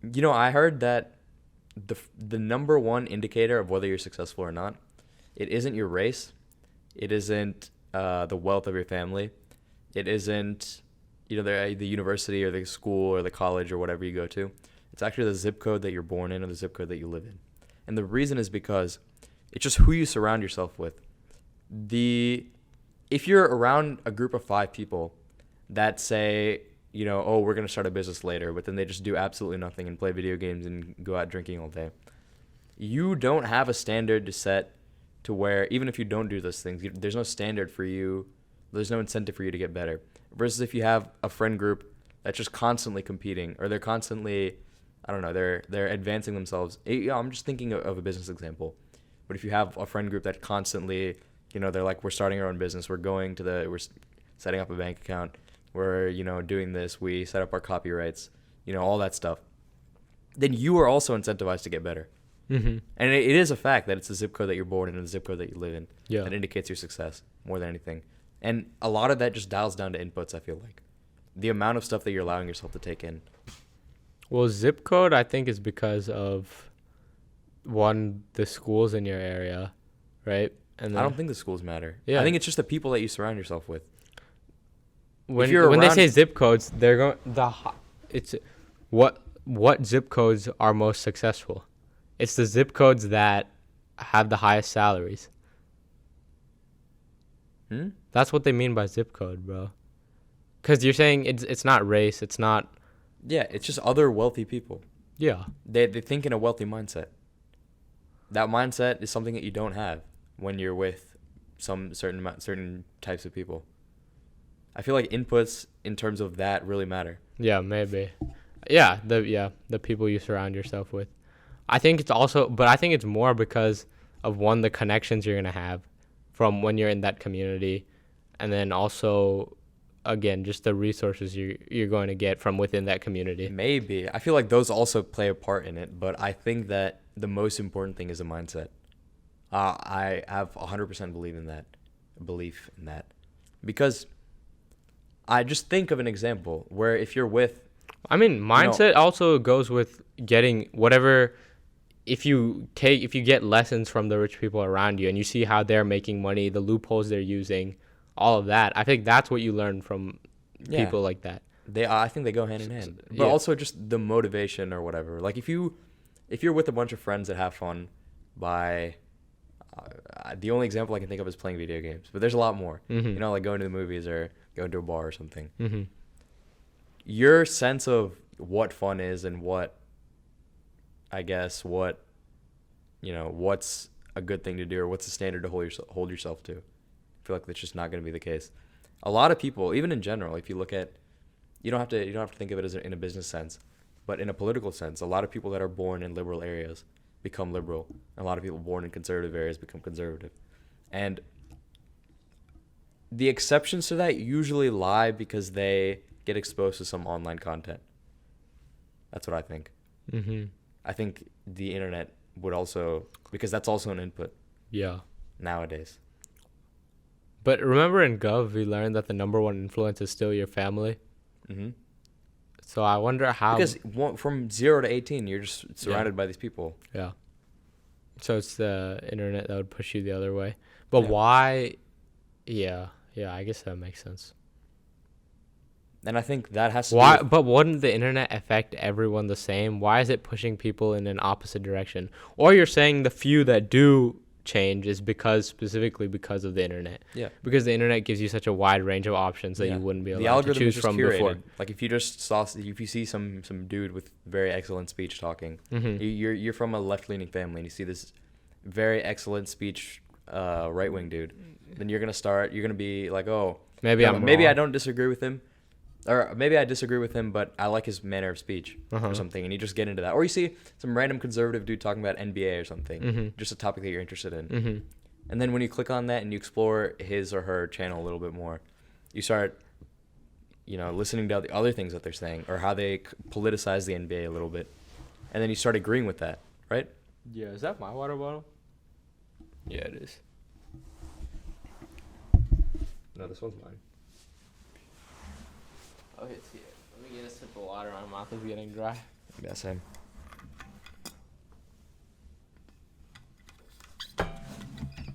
I heard that the number one indicator of whether you're successful or not, it isn't your race, it isn't the wealth of your family, it isn't the university or the school or the college or whatever you go to. It's actually the zip code that you're born in or the zip code that you live in. And the reason is because it's just who you surround yourself with. If you're around a group of 5 people that say, oh, we're going to start a business later, but then they just do absolutely nothing and play video games and go out drinking all day, you don't have a standard to set to where even if you don't do those things, there's no standard for you. There's no incentive for you to get better. Versus if you have a friend group that's just constantly competing, or they're constantly, I don't know, they're advancing themselves. I'm just thinking of a business example. But if you have a friend group that constantly, they're like, we're starting our own business, we're setting up a bank account, we're, doing this, we set up our copyrights, all that stuff, then you are also incentivized to get better. Mm-hmm. And it is a fact that it's the zip code that you're born in and the zip code that you live in Yeah. that indicates your success more than anything. And a lot of that just dials down to inputs, I feel like. The amount of stuff that you're allowing yourself to take in. Well, zip code, I think, is because of, one, the schools in your area, right? And I don't think the schools matter. Yeah. I think it's just the people that you surround yourself with. when you're when they around- say zip codes, they're going it's what zip codes are most successful. It's the zip codes that have the highest salaries. That's what they mean by zip code, bro. Because you're saying it's not race, it's not. Yeah, it's just other wealthy people. Yeah. They think in a wealthy mindset. That mindset is something that you don't have when you're with some certain types of people. I feel like inputs in terms of that really matter. Yeah, maybe. Yeah, the people you surround yourself with. I think it's also, but I think it's more because of, one, the connections you're gonna have from when you're in that community, and then also, again, just the resources you're going to get from within that community. Maybe. I feel like those also play a part in it, but I think that the most important thing is a mindset. I have 100% belief in that. Because I just think of an example where if you're with... I mean, mindset also goes with getting whatever... If you get lessons from the rich people around you and you see how they're making money, the loopholes they're using, all of that, I think that's what you learn from people like that. I think they go hand in hand. But also just the motivation or whatever. Like if you're with a bunch of friends that have fun by... the only example I can think of is playing video games. But there's a lot more. Mm-hmm. Like going to the movies or going to a bar or something. Mm-hmm. Your sense of what fun is and what's a good thing to do or what's the standard to hold yourself to. I feel like that's just not going to be the case. A lot of people, even in general, if you look at, you don't have to think of it as in a business sense, but in a political sense, a lot of people that are born in liberal areas become liberal. A lot of people born in conservative areas become conservative. And the exceptions to that usually lie because they get exposed to some online content. That's what I think. Mm-hmm. I think the internet would also, because that's also an input. Yeah. Nowadays. But remember in Gov, we learned that the number one influence is still your family. Mm-hmm. So I wonder how. Because from 0 to 18, you're just surrounded by these people. Yeah. So it's the internet that would push you the other way. But why? Yeah, I guess that makes sense. And I think that has to Why? do with, But wouldn't the internet affect everyone the same? Why is it pushing people in an opposite direction? Or you're saying the few that do change is specifically because of the internet? Yeah. Because the internet gives you such a wide range of options that you wouldn't be allowed to choose from before. Like if you see some dude with very excellent speech talking, Mm-hmm. you're from a left-leaning family and you see this very excellent speech right-wing dude, then you're gonna be like, oh, Maybe I don't disagree with him. Or maybe I disagree with him, but I like his manner of speech or something, and you just get into that. Or you see some random conservative dude talking about NBA or something, just a topic that you're interested in. Mm-hmm. And then when you click on that and you explore his or her channel a little bit more, you start, listening to the other things that they're saying or how they politicize the NBA a little bit. And then you start agreeing with that, right? Yeah, is that my water bottle? Yeah, it is. No, this one's mine. Okay, see it. Let me get a sip of water. My mouth is getting dry. Yeah, same.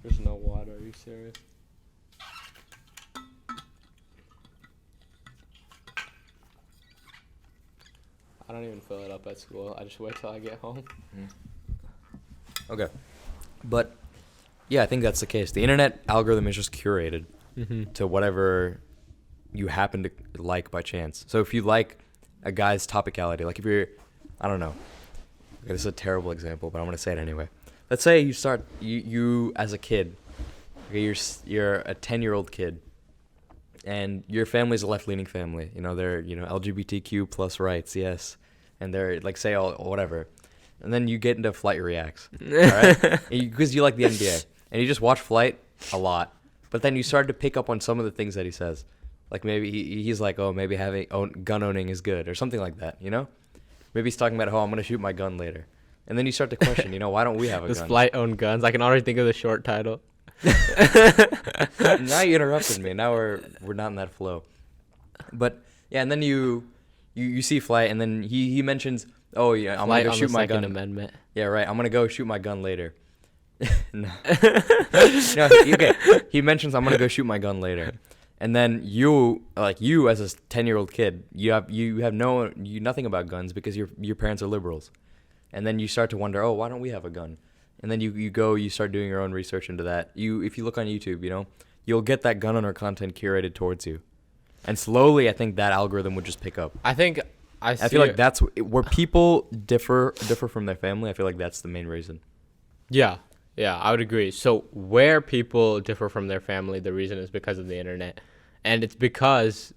There's no water. Are you serious? I don't even fill it up at school. I just wait till I get home. Okay. But, yeah, I think that's the case. The internet algorithm is just curated to whatever you happen to like by chance. So if you like a guy's topicality, like if you're, I don't know. Okay, this is a terrible example, but I'm going to say it anyway. Let's say you as a kid, okay, you're a 10-year-old kid, and your family's a left-leaning family. You know, they're, LGBTQ plus rights, yes. And they're, like, say all whatever. And then you get into Flight Reacts, all right? Because you like the NBA. And you just watch Flight a lot. But then you start to pick up on some of the things that he says. Like, maybe he's like, oh, maybe gun owning is good, or something like that, Maybe he's talking about, oh, I'm going to shoot my gun later. And then you start to question, why don't we have a Does gun? Flight own guns? I can already think of the short title. Now you interrupted me. Now we're not in that flow. But, yeah, and then you see Flight, and then he mentions, oh, yeah, I'm going to go shoot my gun. Amendment. Yeah, right. I'm going to go shoot my gun later. No. No, okay. He mentions I'm going to go shoot my gun later. And then you as a 10-year-old kid, you have nothing about guns because your parents are liberals. And then you start to wonder, oh, why don't we have a gun? And then you start doing your own research into that. If you look on YouTube, you'll get that gun owner content curated towards you. And slowly, I think that algorithm would just pick up. I feel like that's where people differ from their family. I feel like that's the main reason. Yeah, I would agree. So where people differ from their family, the reason is because of the internet. And it's because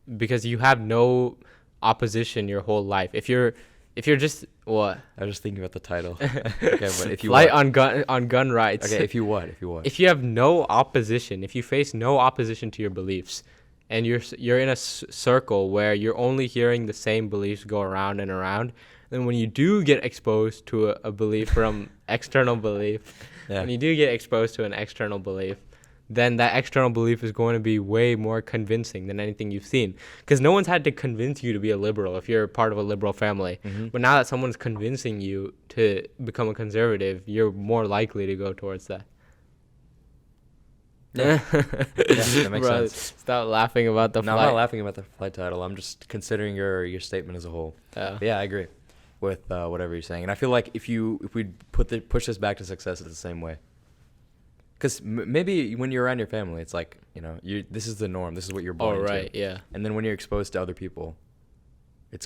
you have no opposition your whole life. If you're just what? I was just thinking about the title. Okay, but if you Flight on gun rights. Okay, if you what? If you have no opposition, if you face no opposition to your beliefs, and you're in a circle where you're only hearing the same beliefs go around and around, then when you do get exposed to a belief from external belief, when you do get exposed to an external belief, then that external belief is going to be way more convincing than anything you've seen. Because no one's had to convince you to be a liberal if you're part of a liberal family. Mm-hmm. But now that someone's convincing you to become a conservative, you're more likely to go towards that. Yeah, that makes sense. Stop laughing about the flight. No, I'm not laughing about the flight title. I'm just considering your statement as a whole. Yeah, I agree with whatever you're saying. And I feel like if we push this back to success, it's the same way. Because maybe when you're around your family, it's like, this is the norm. This is what you're born into. Oh, right, yeah. And then when you're exposed to other people, it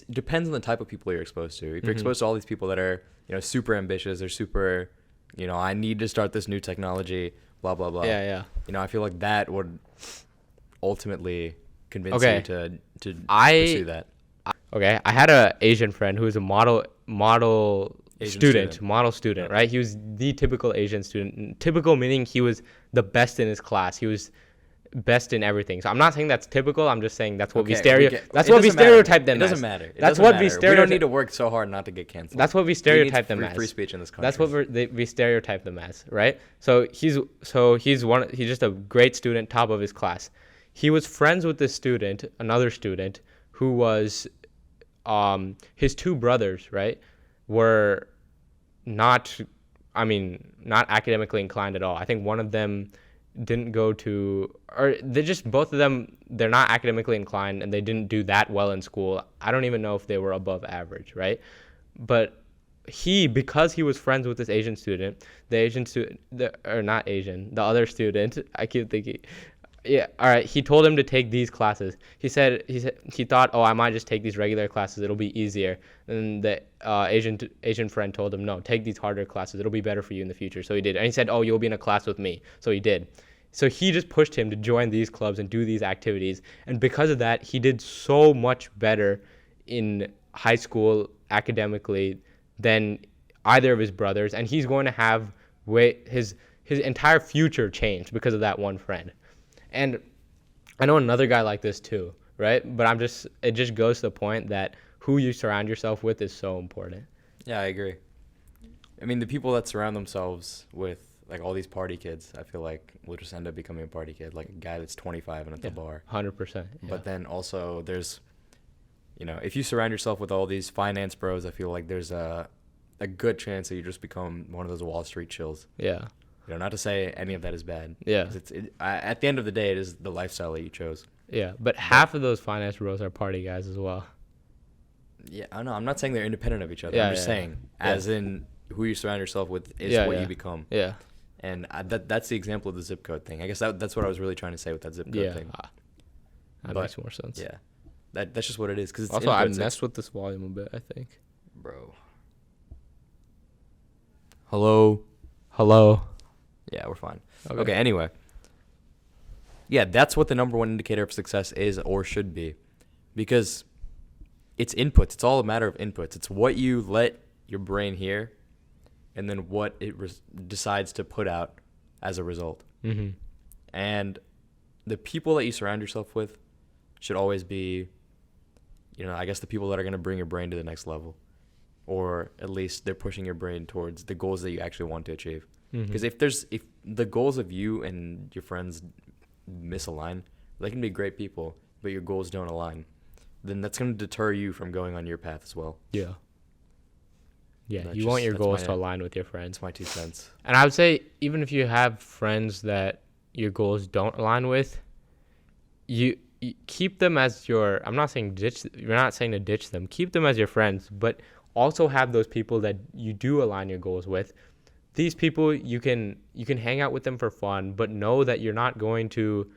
depends on the type of people you're exposed to. If you're exposed to all these people that are, super ambitious or super, I need to start this new technology, blah, blah, blah. Yeah. I feel like that would ultimately convince you to pursue that. Okay, I had an Asian friend who was a model student, right? He was the typical Asian student. Typical meaning he was the best in his class. He was best in everything. So I'm not saying that's typical. I'm just saying that's what we stereotype them as. It doesn't matter. That's what we stereotype. We don't need to work so hard not to get canceled. That's what we stereotype them as. Free speech in this country. That's what we stereotype them as, right? So he's just a great student, top of his class. He was friends with this student, another student, who was his two brothers, right? Were not academically inclined at all. I think one of them didn't go to, or both of them, they're not academically inclined and they didn't do that well in school. I don't even know if they were above average, right? But because he was friends with this Asian student, the other student, I keep thinking, yeah, all right, he told him to take these classes. He thought, oh, I might just take these regular classes, it'll be easier. And the Asian friend told him, no, take these harder classes, it'll be better for you in the future. So he did. And he said, oh, you'll be in a class with me. So he did. So he just pushed him to join these clubs and do these activities. And because of that, he did so much better in high school academically than either of his brothers. And he's going to have his entire future changed because of that one friend. And I know another guy like this too, right? But it just goes to the point that who you surround yourself with is so important. Yeah, I agree. I mean, the people that surround themselves with like all these party kids, I feel like will just end up becoming a party kid, like a guy that's 25 and at the bar. 100%. Yeah. But then also there's, You know, if you surround yourself with all these finance bros, I feel like there's a good chance that you just become one of those Wall Street chills. Yeah. You know, not to say any of that is bad. Yeah. 'Cause at the end of the day, it is the lifestyle that you chose. Yeah. But half of those finance bros are party guys as well. Yeah, I know. I'm not saying they're independent of each other. Yeah, I'm just saying, yeah. as in who you surround yourself with is Yeah, what yeah. you become. Yeah. And that's the example of the zip code thing. I guess that's what I was really trying to say with that zip code Yeah. thing. That But, makes more sense. Yeah, that's just what it is. Because Also, I messed with this volume a bit, I think. bro. Hello. Hello. Yeah, we're fine. Okay. Anyway. Yeah, that's what the number one indicator of success is or should be, because it's inputs. It's all a matter of inputs. It's what you let your brain hear, and then what it decides to put out as a result. Mm-hmm. And the people that you surround yourself with should always be, you know, I guess the people that are going to bring your brain to the next level, or at least they're pushing your brain towards the goals that you actually want to achieve. Because if the goals of you and your friends misalign, they can be great people, but your goals don't align, then that's going to deter you from going on your path as well. Yeah. Yeah, That's you want your that's goals my- to align with your friends. That's my 2 cents. And I would say even if you have friends that your goals don't align with, you keep them as your, I'm not saying ditch, you're not saying to ditch them. Keep them as your friends, but also have those people that you do align your goals with. These people, you can hang out with them for fun, but know that you're not going to,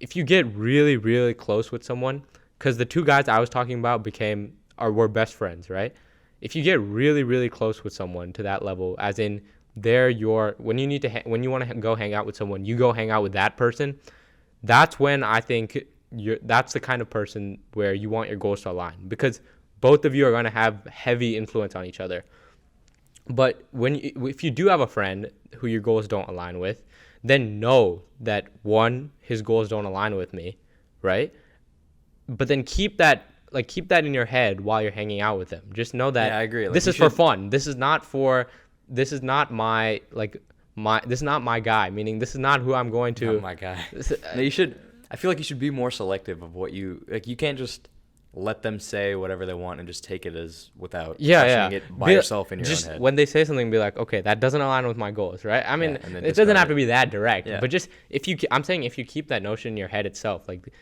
if you get really, really close with someone, because the two guys I was talking about were best friends, right? If you get really, really close with someone to that level, as in when you want to go hang out with someone, you go hang out with that person. That's when I think that's the kind of person where you want your goals to align, because both of you are going to have heavy influence on each other. But if you do have a friend who your goals don't align with, then know that one, his goals don't align with me, right? But then keep that in your head while you're hanging out with them. Just know that I agree. This is for fun. This is not my guy, meaning this is not who I'm going to. Not my guy. No, I feel like you should be more selective of what you, like, you can't just let them say whatever they want and just take it as without questioning it by yourself in your own head. When they say something, be like, okay, that doesn't align with my goals, right? I mean, and then it doesn't have to be that direct, Yeah. but just I'm saying if you keep that notion in your head itself, like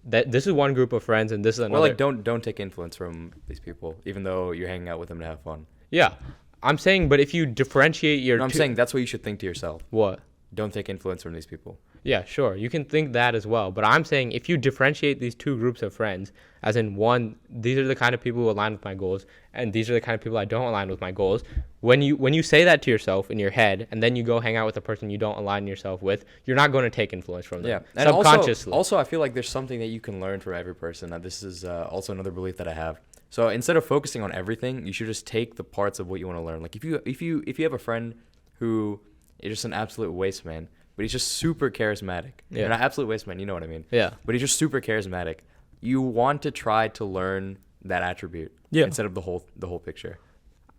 that this is one group of friends and this is another. Or like don't take influence from these people, even though you're hanging out with them to have fun. Yeah, I'm saying, but if you differentiate your, I'm saying that's what you should think to yourself. What? Don't take influence from these people. Yeah, sure. You can think that as well. But I'm saying if you differentiate these two groups of friends, as in one, these are the kind of people who align with my goals, and these are the kind of people I don't align with my goals. When you say that to yourself in your head, and then you go hang out with a person you don't align yourself with, you're not going to take influence from them. Yeah, and subconsciously. Also, I feel like there's something that you can learn from every person. This is also another belief that I have. So instead of focusing on everything, you should just take the parts of what you want to learn. Like if you have a friend who is just an absolute waste man, but he's just super charismatic. Yeah. You're not absolute waste man, you know what I mean? Yeah. But he's just super charismatic. You want to try to learn that attribute instead of the whole picture.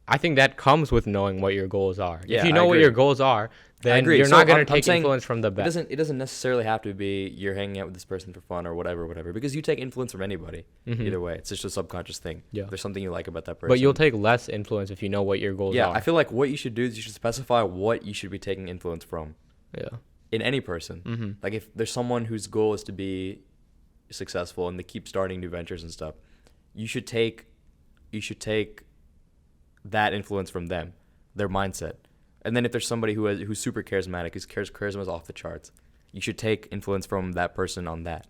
I think that comes with knowing what your goals are. Yeah, if you know what your goals are, then you're not going to take influence from the best. It doesn't necessarily have to be you're hanging out with this person for fun or whatever, because you take influence from anybody. Either way, it's just a subconscious thing. Yeah. There's something you like about that person. But you'll take less influence if you know what your goals are. Yeah, I feel like what you should do is you should specify what you should be taking influence from. Yeah. In any person. Like if there's someone whose goal is to be successful and they keep starting new ventures and stuff, you should take that influence from them, their mindset. And then if there's somebody who's super charismatic, whose charisma is off the charts, you should take influence from that person on that.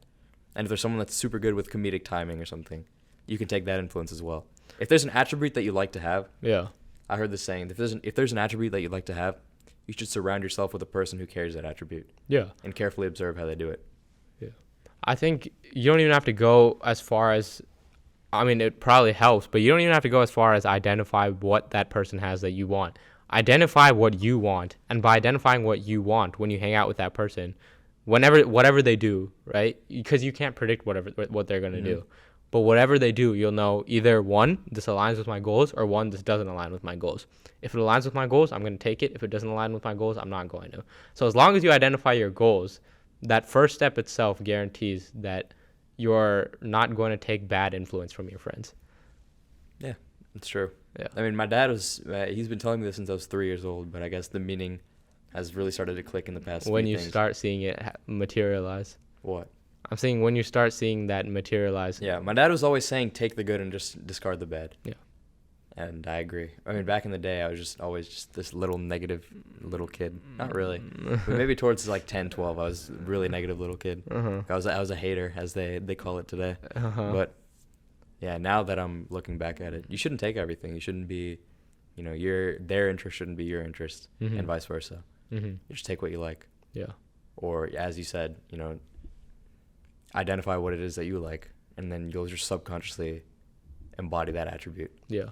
And if there's someone that's super good with comedic timing or something, you can take that influence as well. If there's an attribute that you like to have, I heard this saying, if there's an attribute that you'd like to have, you should surround yourself with a person who carries that attribute. Yeah. And carefully observe how they do it. Yeah. I think you don't even have to go as far as, I mean, it probably helps, but you don't even have to go as far as identify what that person has that you want. Identify what you want. And by identifying what you want when you hang out with that person, whatever they do, right? Because you can't predict what they're going to do. But whatever they do, you'll know either one, this aligns with my goals, or one, this doesn't align with my goals. If it aligns with my goals, I'm going to take it. If it doesn't align with my goals, I'm not going to. So as long as you identify your goals, that first step itself guarantees that you're not going to take bad influence from your friends. Yeah, it's true. Yeah. I mean, my dad was, he's been telling me this since I was 3 years old, but I guess the meaning has really started to click in the past When few you things. start seeing it materialize. What? I'm saying when you start seeing that materialize. Yeah, my dad was always saying take the good and just discard the bad. Yeah. And I agree. I mean, back in the day, I was just always just this little negative little kid. Not really. But maybe towards like 10, 12, I was a really negative little kid. Uh-huh. I was a hater, as they call it today. Uh-huh. But yeah, now that I'm looking back at it, you shouldn't take everything. You shouldn't be, their interest shouldn't be your interest, Mhm. and vice versa. Mhm. You just take what you like. Yeah. Or as you said, identify what it is that you like, and then you'll just subconsciously embody that attribute. Yeah.